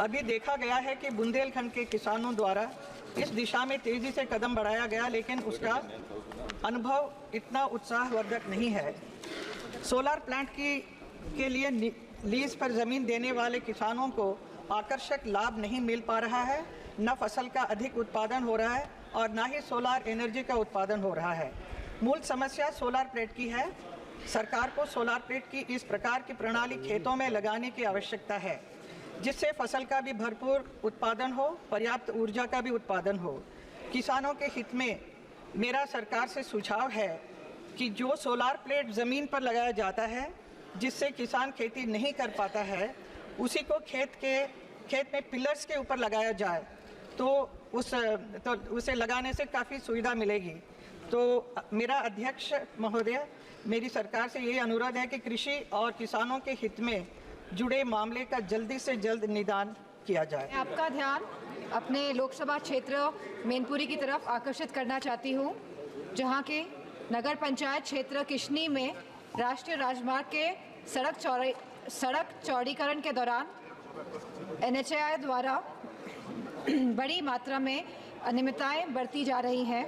अभी देखा गया है कि बुंदेलखंड के किसानों द्वारा इस दिशा में तेज़ी से कदम बढ़ाया गया, लेकिन उसका अनुभव इतना उत्साहवर्धक नहीं है। सोलर प्लांट के लिए लीज पर ज़मीन देने वाले किसानों को आकर्षक लाभ नहीं मिल पा रहा है, न फसल का अधिक उत्पादन हो रहा है और न ही सोलर एनर्जी का उत्पादन हो रहा है। मूल समस्या सोलर प्लेट की है। सरकार को सोलर प्लेट की इस प्रकार की प्रणाली खेतों में लगाने की आवश्यकता है, जिससे फसल का भी भरपूर उत्पादन हो, पर्याप्त ऊर्जा का भी उत्पादन हो। किसानों के हित में मेरा सरकार से सुझाव है कि जो सोलर प्लेट ज़मीन पर लगाया जाता है, जिससे किसान खेती नहीं कर पाता है, उसी को खेत में पिलर्स के ऊपर लगाया जाए तो उसे लगाने से काफ़ी सुविधा मिलेगी। तो मेरा अध्यक्ष महोदय, मेरी सरकार से ये अनुरोध है कि कृषि और किसानों के हित में जुड़े मामले का जल्दी से जल्द निदान किया जाए। आपका ध्यान अपने लोकसभा क्षेत्र मैनपुरी की तरफ आकर्षित करना चाहती हूँ, जहाँ के नगर पंचायत क्षेत्र किशनी में राष्ट्रीय राजमार्ग के सड़क चौड़ीकरण के दौरान NHAI द्वारा बड़ी मात्रा में अनियमितताएं बरती जा रही हैं,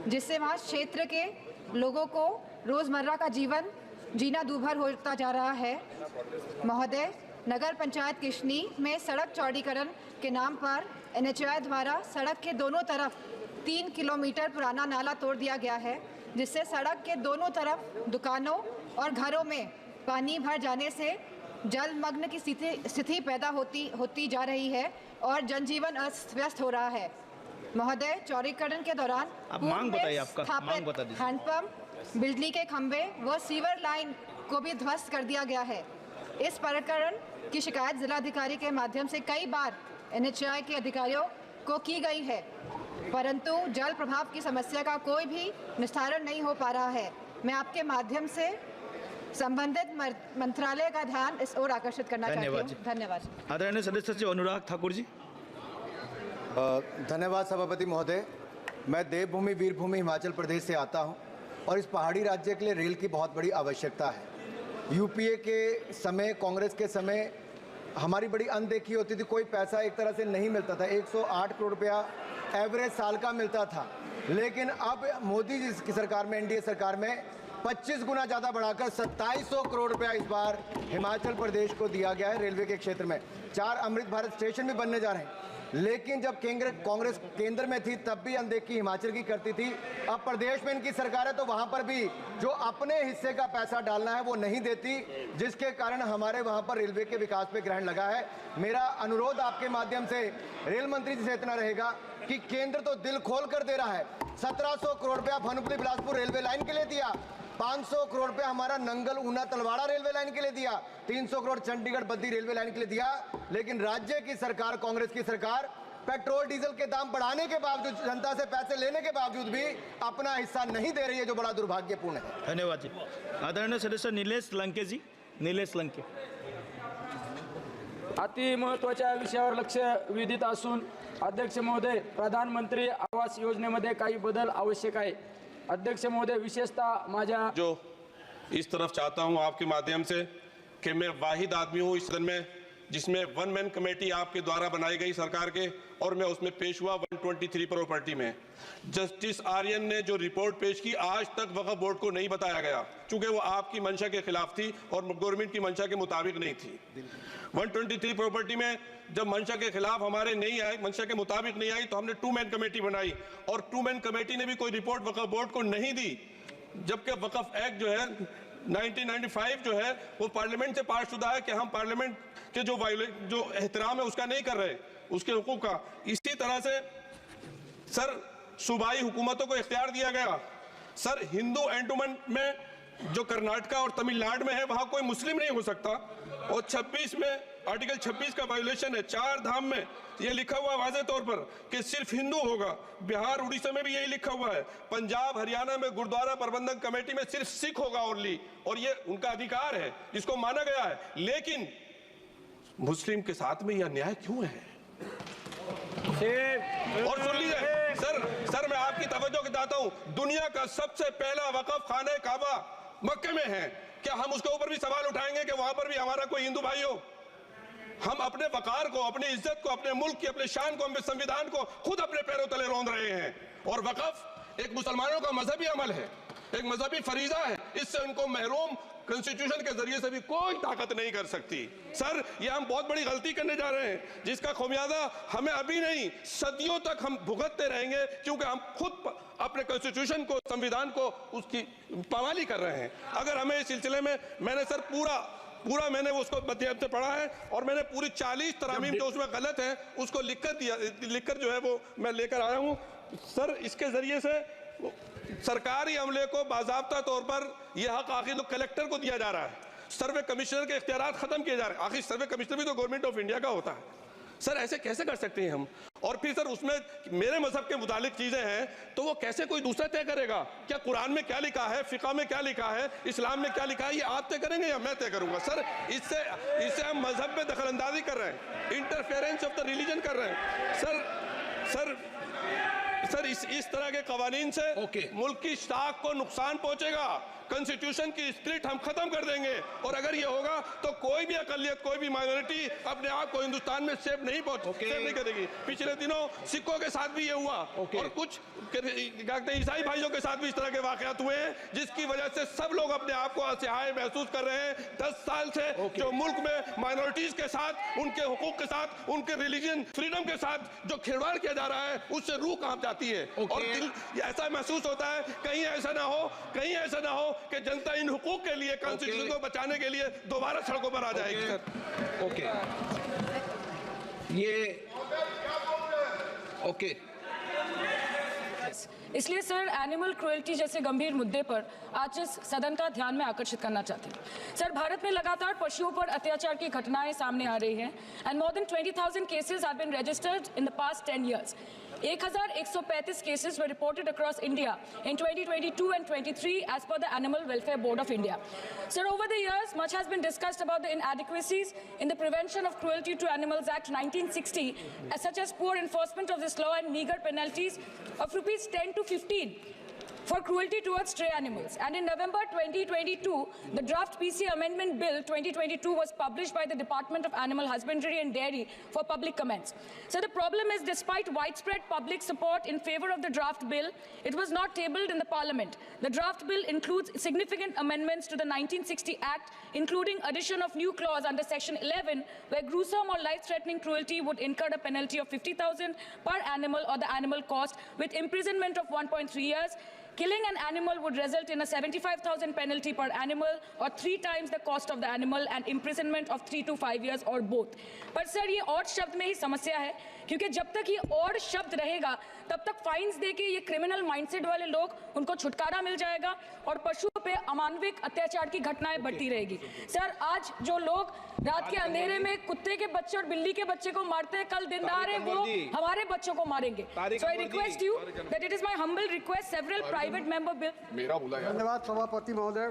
जिससे वहाँ क्षेत्र के लोगों को रोज़मर्रा का जीवन जीना दूभर होता जा रहा है। महोदय, नगर पंचायत किशनी में सड़क चौड़ीकरण के नाम पर NHAI द्वारा सड़क के दोनों तरफ 3 किलोमीटर पुराना नाला तोड़ दिया गया है, जिससे सड़क के दोनों तरफ दुकानों और घरों में पानी भर जाने से जलमग्न की स्थिति पैदा होती जा रही है और जनजीवन अस्त व्यस्त हो रहा है। महोदय, चौड़ीकरण के दौरान मांग बताइए, आपका मांग बता दीजिए। हैंडपंप, बिजली के खंभे व सीवर लाइन को भी ध्वस्त कर दिया गया है। इस प्रकरण की शिकायत जिलाधिकारी के माध्यम से कई बार NHAI के अधिकारियों को की गई है, परंतु जल प्रभाव की समस्या का कोई भी निस्तारण नहीं हो पा रहा है। मैं आपके माध्यम से संबंधित मंत्रालय का ध्यान इस ओर आकर्षित करना चाहती हूँ। धन्यवाद। आदरणीय सदस्य श्री अनुराग ठाकुर जी। धन्यवाद सभापति महोदय। मैं देवभूमि वीरभूमि हिमाचल प्रदेश से आता हूं और इस पहाड़ी राज्य के लिए रेल की बहुत बड़ी आवश्यकता है। यूपीए के समय, कांग्रेस के समय हमारी बड़ी अनदेखी होती थी, कोई पैसा एक तरह से नहीं मिलता था। 108 करोड़ रुपया एवरेज साल का मिलता था, लेकिन अब मोदी जी की सरकार में, NDA सरकार में 25 गुना ज़्यादा बढ़ाकर 2700 करोड़ रुपया इस बार हिमाचल प्रदेश को दिया गया है। रेलवे के क्षेत्र में 4 अमृत भारत स्टेशन भी बनने जा रहे हैं, लेकिन जब कांग्रेस केंद्र में थी तब भी अनदेखी हिमाचल की करती थी। अब प्रदेश में इनकी सरकार है तो वहां पर भी जो अपने हिस्से का पैसा डालना है वो नहीं देती, जिसके कारण हमारे वहां पर रेलवे के विकास पे ग्रहण लगा है। मेरा अनुरोध आपके माध्यम से रेल मंत्री जी से इतना रहेगा कि केंद्र तो दिल खोल कर दे रहा है। 1700 करोड़ रुपया भानुपल्ली बिलासपुर रेलवे लाइन के लिए दिया, 500 करोड़ रुपया हमारा नंगल ऊना तलवाड़ा रेलवे लाइन के लिए दिया, 300 करोड़ चंडीगढ़ बद्दी रेलवे लाइन के लिए दिया, लेकिन राज्य की सरकार, कांग्रेस की सरकार, पेट्रोल डीजल के दाम बढ़ाने के बावजूद, जनता से पैसे लेने के बावजूद भी अपना हिस्सा नहीं दे रही है, जो बड़ा दुर्भाग्यपूर्ण है। धन्यवाद जी। आदरणीय सदस्य निलेश लंके जी। निलेश लंके। अति महत्त्वाच्या विषयावर लक्ष वेधित असून अध्यक्ष महोदय, प्रधानमंत्री आवास योजनेमध्ये काही बदल आवश्यक आहे। अध्यक्ष महोदय, विशेषतः माझ्या जो इस तरफ चाहता हूं आपके माध्यम से कि मैं वाहिद आदमी हूं इस सदन में जिसमें 1 मैन कमेटी आपके द्वारा बनाई गई सरकार के, और मैं उसमें पेश हुआ 123 प्रॉपर्टी में। जस्टिस आर्यन ने जो रिपोर्ट पेश की, आज तक वक्फ बोर्ड को नहीं बताया गया, चूंकि वो आपकी मंशा के खिलाफ थी और गवर्नमेंट की मंशा के मुताबिक नहीं थी। 123 प्रॉपर्टी में जब मंशा के खिलाफ हमारे नहीं आई, मंशा के मुताबिक नहीं आई, तो हमने 2 मैन कमेटी बनाई और 2 मैन कमेटी ने भी कोई रिपोर्ट वक्फ बोर्ड को नहीं दी, जबकि वक्फ एक्ट जो है 1995 जो है वो पार्लियामेंट से पास शुदा है कि हम पार्लियामेंट के जो एहतराम है उसका नहीं कर रहे, उसके हुकूक का। इसी तरह से सर सूबाई हुकूमतों को इख्तियार दिया गया। सर हिंदू एंडोमेंट में जो कर्नाटका और तमिलनाडु में है वहां कोई मुस्लिम नहीं हो सकता, और 26 में आर्टिकल 26 का वायोलेशन है। 4 धाम में ये लिखा हुआ वाज़े तौर पर कि सिर्फ हिंदू होगा। बिहार उड़ीसा में भी यही लिखा हुआ है। पंजाब हरियाणा में गुरुद्वारा प्रबंधन कमेटी में सिर्फ सिख होगा ओनली, और ये उनका अधिकार है जिसको माना गया है। लेकिन मुस्लिम के साथ में यह अन्याय क्यों है? और सुन लीजिए सर मैं आपकी तवज्जो दिलाता हूं, दुनिया का सबसे पहला वक़फ़ खाने काबा मक्के में है। क्या हम उसके ऊपर भी सवाल उठाएंगे कि वहां पर भी हमारा कोई हिंदू भाई हो? हम अपने वकार को, अपनी इज्जत को, अपने मुल्क की, अपने शान को, अपने संविधान को खुद अपने पैरों तले रौंद रहे हैं। और वक़फ़ एक मुसलमानों का मजहबी अमल है, एक मजहबी फरीजा है, इससे उनको महरूम कॉन्स्टिट्यूशन के जरिए से भी कोई ताकत नहीं कर सकती। सर, ये हम बहुत बड़ी गलती करने जा रहे हैं, जिसका खामियाजा हमें अभी नहीं सदियों तक हम भुगतते रहेंगे, क्योंकि हम खुद अपने कॉन्स्टिट्यूशन को, संविधान को उसकी पामाली कर रहे हैं। अगर हमें इस सिलसिले में, मैंने सर पूरा मैंने उसको मध्यम से पढ़ा है और मैंने पूरी 40 तरामीम जो उसमें गलत है उसको लिखकर जो है वो मैं लेकर आया हूँ। सर, इसके जरिए से सरकारी अमले को बाज़ाब्ता तौर पर यह हक आखिर तो कलेक्टर को दिया जा रहा है, सर्वे कमिश्नर के इख्तियारात खत्म किए जा रहे हैं। आखिर सर्वे कमिश्नर भी तो गवर्नमेंट ऑफ इंडिया का होता है। सर, ऐसे कैसे कर सकते हैं हम? और फिर सर, उसमें मेरे मजहब के मुतालिक चीजें हैं तो वो कैसे कोई दूसरा तय करेगा? क्या कुरान में क्या लिखा है, फिक़ा में क्या लिखा है, इस्लाम में क्या लिखा है, ये आप तय करेंगे या मैं तय करूंगा? सर, इससे हम मजहब में दखल अंदाजी कर रहे हैं, इंटरफेरेंस ऑफ द रिलीजन कर रहे हैं। सर, इस तरह के कवानीन से मुल्क की साख को नुकसान पहुंचेगा। कॉन्स्टिट्यूशन की स्पिरिट हम खत्म कर देंगे और अगर ये होगा तो कोई भी अकलियत, कोई भी माइनॉरिटी अपने आप को हिंदुस्तान में सेफ नहीं करेगी। पिछले दिनों सिखों के साथ भी ये हुआ और कुछ ईसाई भाइयों के साथ भी इस तरह के वाकयात हुए हैं, जिसकी वजह से सब लोग अपने आप को असहाय महसूस कर रहे हैं। 10 साल से जो मुल्क में माइनॉरिटीज के साथ, उनके हुकूक के साथ, उनके रिलीजन फ्रीडम के साथ जो खिलवाड़ किया जा रहा है, उससे रूह कांप जाती है और दिल ऐसा महसूस होता है कहीं ऐसा ना हो कि जनता इन हुकूक के लिए, कॉन्स्टिट्यूशन को बचाने के लिए दोबारा सड़कों पर आ जाएगी। इसलिए सर, एनिमल क्रुएल्टी जैसे गंभीर मुद्दे पर आज इस सदन का ध्यान में आकर्षित करना चाहते हैं। सर, भारत में लगातार पशुओं पर अत्याचार की घटनाएं सामने आ रही हैं and more than 20,000 cases have been registered in the past 10 years. 1,135 cases were reported across India in 2022 and 23 as per the Animal Welfare Board of India. Sir, over the years, much has been discussed about the inadequacies in the Prevention of Cruelty to Animals Act 1960, such as poor enforcement of this law and meager penalties of rupees 10 to 15 for cruelty towards stray animals. And in November 2022, the draft PC Amendment Bill 2022 was published by the Department of Animal Husbandry and Dairy for public comments. So the problem is, despite widespread public support in favor of the draft bill, it was not tabled in the Parliament. The draft bill includes significant amendments to the 1960 Act, including addition of new clause under Section 11, where gruesome or life-threatening cruelty would incur a penalty of 50,000 per animal or the animal cost, with imprisonment of 1.3 years. Killing an animal would result in a 75,000 penalty per animal or 3 times the cost of the animal and imprisonment of 3 to 5 years or both. पर sir, ये और शब्द में ही समस्या है, क्योंकि जब तक ये और शब्द रहेगा तब तक फाइन्स देके ये क्रिमिनल माइंडसेट वाले लोग, उनको छुटकारा मिल जाएगा और पशुओं पे अमानविक अत्याचार की घटनाएं बढ़ती रहेगी। सर, आज जो लोग रात के अंधेरे में कुत्ते के बच्चे और बिल्ली के बच्चे को मारते हैं, कल दिनदार है वो हमारे बच्चों को मारेंगे। So I request you that it is my humble request, several private member bill. धन्यवाद सभापति महोदय,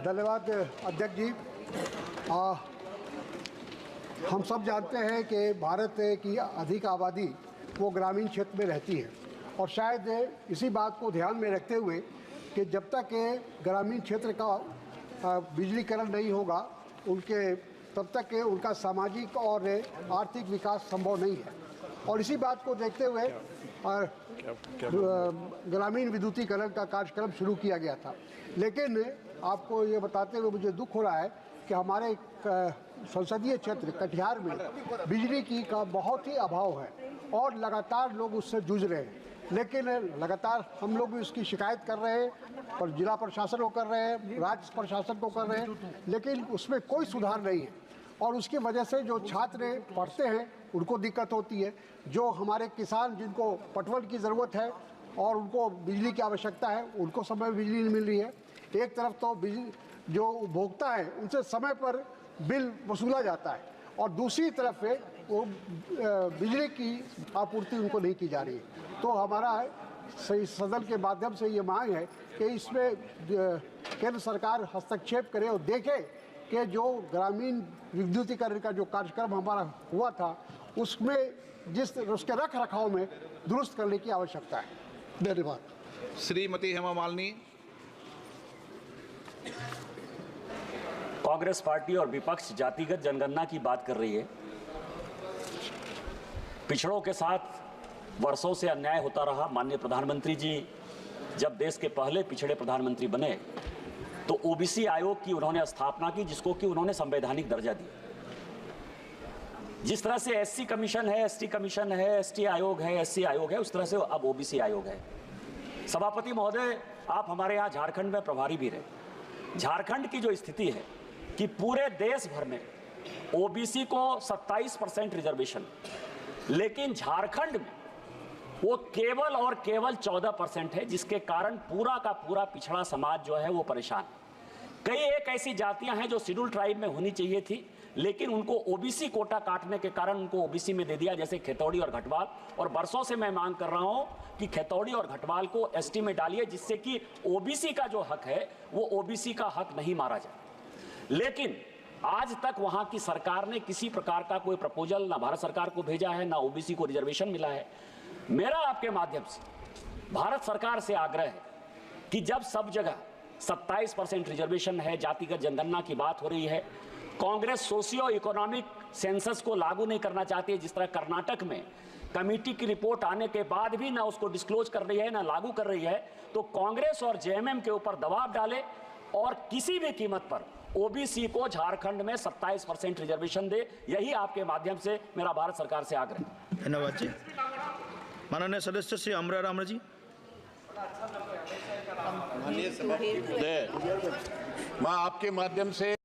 धन्यवाद अध्यक्ष जी। हम सब जानते हैं कि भारत की अधिक आबादी वो ग्रामीण क्षेत्र में रहती है और शायद इसी बात को ध्यान में रखते हुए कि जब तक ग्रामीण क्षेत्र का बिजलीकरण नहीं होगा तब तक उनका सामाजिक और आर्थिक विकास संभव नहीं है। और इसी बात को देखते हुए ग्रामीण विद्युतीकरण का कार्यक्रम शुरू किया गया था, लेकिन आपको ये बताते हुए मुझे दुख हो रहा है कि हमारे संसदीय क्षेत्र कटिहार में बिजली की का बहुत ही अभाव है और लगातार लोग उससे जूझ रहे हैं। लेकिन लगातार हम लोग भी उसकी शिकायत कर रहे हैं और जिला प्रशासन को कर रहे हैं, राज्य प्रशासन को कर रहे हैं, लेकिन उसमें कोई सुधार नहीं है। और उसकी वजह से जो छात्र पढ़ते हैं उनको दिक्कत होती है, जो हमारे किसान जिनको पटवन की ज़रूरत है और उनको बिजली की आवश्यकता है, उनको समय बिजली नहीं मिल रही है। एक तरफ तो जो उपभोक्ता है उनसे समय पर बिल वसूला जाता है और दूसरी तरफ वो बिजली की आपूर्ति उनको नहीं की जा रही है। तो हमारा सदन के माध्यम से ये मांग है कि इसमें केंद्र सरकार हस्तक्षेप करे और देखे कि जो ग्रामीण विद्युतीकरण का जो कार्यक्रम हमारा हुआ था उसमें उसके रख रखाव में दुरुस्त करने की आवश्यकता है। धन्यवाद। श्रीमती हेमा मालिनी। कांग्रेस पार्टी और विपक्ष जातिगत जनगणना की बात कर रही है। पिछड़ों के साथ वर्षों से अन्याय होता रहा। माननीय प्रधानमंत्री जी जब देश के पहले पिछड़े प्रधानमंत्री बने तो ओबीसी आयोग की उन्होंने स्थापना की, जिसको कि उन्होंने संवैधानिक दर्जा दिया। जिस तरह से एससी कमीशन है, एसटी कमीशन है, एसटी आयोग है, एससी आयोग है, उस तरह से अब ओबीसी आयोग है। सभापति महोदय, आप हमारे यहाँ झारखंड में प्रभारी भी रहे। झारखंड की जो स्थिति है कि पूरे देश भर में ओबीसी को 27% रिजर्वेशन, लेकिन झारखंड में वो केवल और केवल 14% है, जिसके कारण पूरा का पूरा पिछड़ा समाज जो है वो परेशान। कई एक ऐसी जातियां हैं जो शेड्यूल ट्राइब में होनी चाहिए थी, लेकिन उनको ओबीसी कोटा काटने के कारण उनको ओबीसी में दे दिया, जैसे खेतौड़ी और घटवाल। और बरसों से मैं मांग कर रहा हूं कि खेतौड़ी और घटवाल को एसटी में डालिए, जिससे कि ओबीसी का जो हक है वो ओबीसी का हक नहीं मारा जाए। लेकिन आज तक वहां की सरकार ने किसी प्रकार का कोई प्रपोजल ना भारत सरकार को भेजा है, ना ओबीसी को रिजर्वेशन मिला है। मेरा आपके माध्यम से भारत सरकार से आग्रह है कि जब सब जगह 27% रिजर्वेशन है, जातिगत जनगणना की बात हो रही है, कांग्रेस सोशियो इकोनॉमिक सेंसस को लागू नहीं करना चाहती है। जिस तरह कर्नाटक में कमेटी की रिपोर्ट आने के बाद भी ना उसको डिस्क्लोज कर रही है, ना लागू कर रही है, तो कांग्रेस और जेएमएम के ऊपर दबाव डाले और किसी भी कीमत पर ओबीसी को झारखंड में 27% रिजर्वेशन दे। यही आपके माध्यम से मेरा भारत सरकार से आग्रह है। धन्यवाद जी। माननीय सदस्य श्री अमरा राम जी। मैं आपके माध्यम से